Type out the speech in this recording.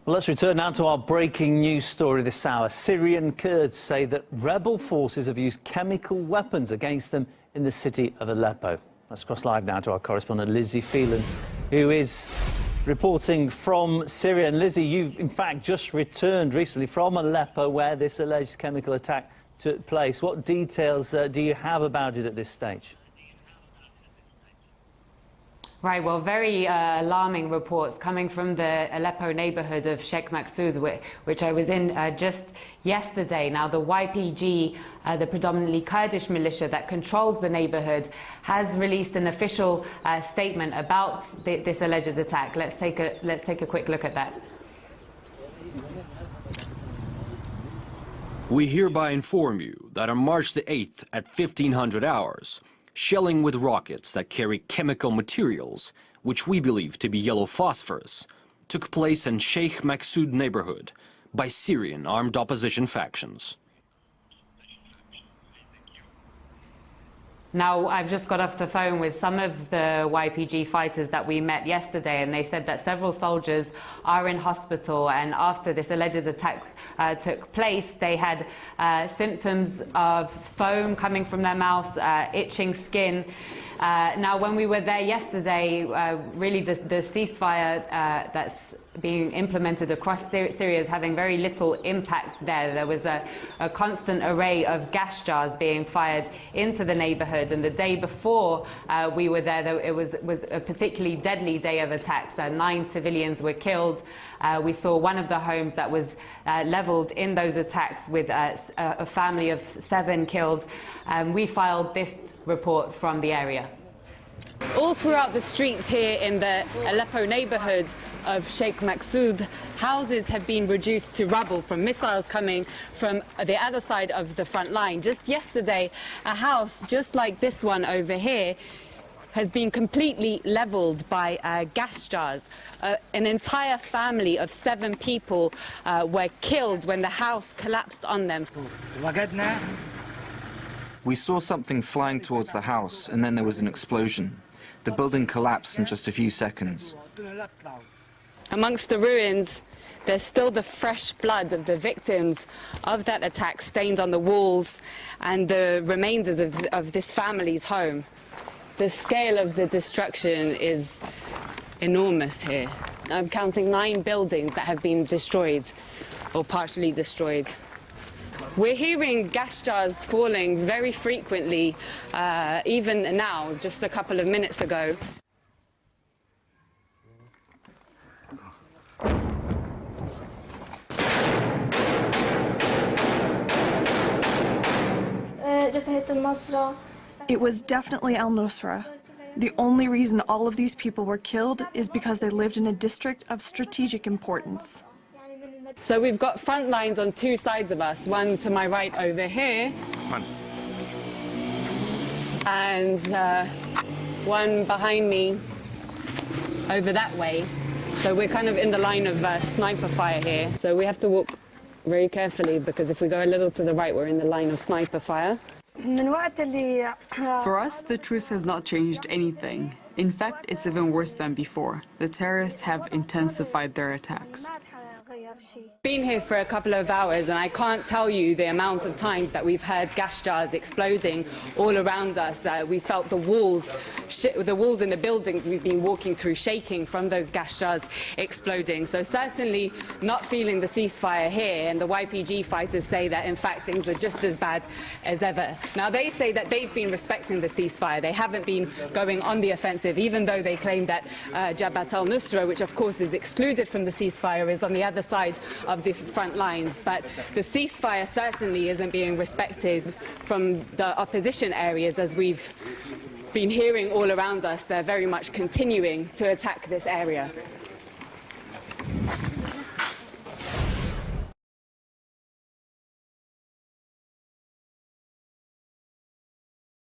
Well, let's return now to our breaking news story this hour. Syrian Kurds say that rebel forces have used chemical weapons against them in the city of Aleppo. Let's cross live now to our correspondent Lizzie Phelan, who is reporting from Syria. And Lizzie, you've in fact just returned recently from Aleppo, where this alleged chemical attack took place. What details do you have about it at this stage? Right, well, very alarming reports coming from the Aleppo neighborhood of Sheikh Maqsood, which I was in just yesterday. Now, the YPG, the predominantly Kurdish militia that controls the neighborhood, has released an official statement about this alleged attack. Let's take a quick look at that. We hereby inform you that on March the 8th at 1500 hours, shelling with rockets that carry chemical materials, which we believe to be yellow phosphorus, took place in Sheikh Maqsood neighborhood by Syrian armed opposition factions. Now, I've just got off the phone with some of the YPG fighters that we met yesterday, and they said that several soldiers are in hospital, and after this alleged attack took place, they had symptoms of foam coming from their mouths, itching skin. Now, when we were there yesterday, really the ceasefire that's being implemented across Syria is having very little impact there. There was a constant array of gas jars being fired into the neighborhood, and the day before we were there, it was a particularly deadly day of attacks. 9 civilians were killed. We saw one of the homes that was leveled in those attacks with a family of 7 killed. We filed this report from the area. All throughout the streets here in the Aleppo neighborhood of Sheikh Maqsood, houses have been reduced to rubble from missiles coming from the other side of the front line. Just yesterday, a house just like this one over here has been completely leveled by gas jars. An entire family of 7 people were killed when the house collapsed on them. We saw something flying towards the house, and then there was an explosion. The building collapsed in just a few seconds. Amongst the ruins, there's still the fresh blood of the victims of that attack stained on the walls and the remains of this family's home. The scale of the destruction is enormous here. I'm counting 9 buildings that have been destroyed or partially destroyed. We're hearing gas jars falling very frequently, even now, just a couple of minutes ago. It was definitely al-Nusra. The only reason all of these people were killed is because they lived in a district of strategic importance. So we've got front lines on 2 sides of us, one to my right over here, and one behind me over that way. So we're kind of in the line of sniper fire here. So we have to walk very carefully, because if we go a little to the right, we're in the line of sniper fire. For us, the truce has not changed anything. In fact, it's even worse than before. The terrorists have intensified their attacks. Been here for a couple of hours, and I can't tell you the amount of times that we've heard gas jars exploding all around us. We felt the walls in the buildings we've been walking through shaking from those gas jars exploding. So certainly not feeling the ceasefire here, and the YPG fighters say that in fact things are just as bad as ever. Now, they say that they've been respecting the ceasefire. They haven't been going on the offensive, even though they claim that Jabhat al-Nusra, which of course is excluded from the ceasefire, is on the other side of the front lines. But the ceasefire certainly isn't being respected from the opposition areas, as we've been hearing all around us. They're very much continuing to attack this area.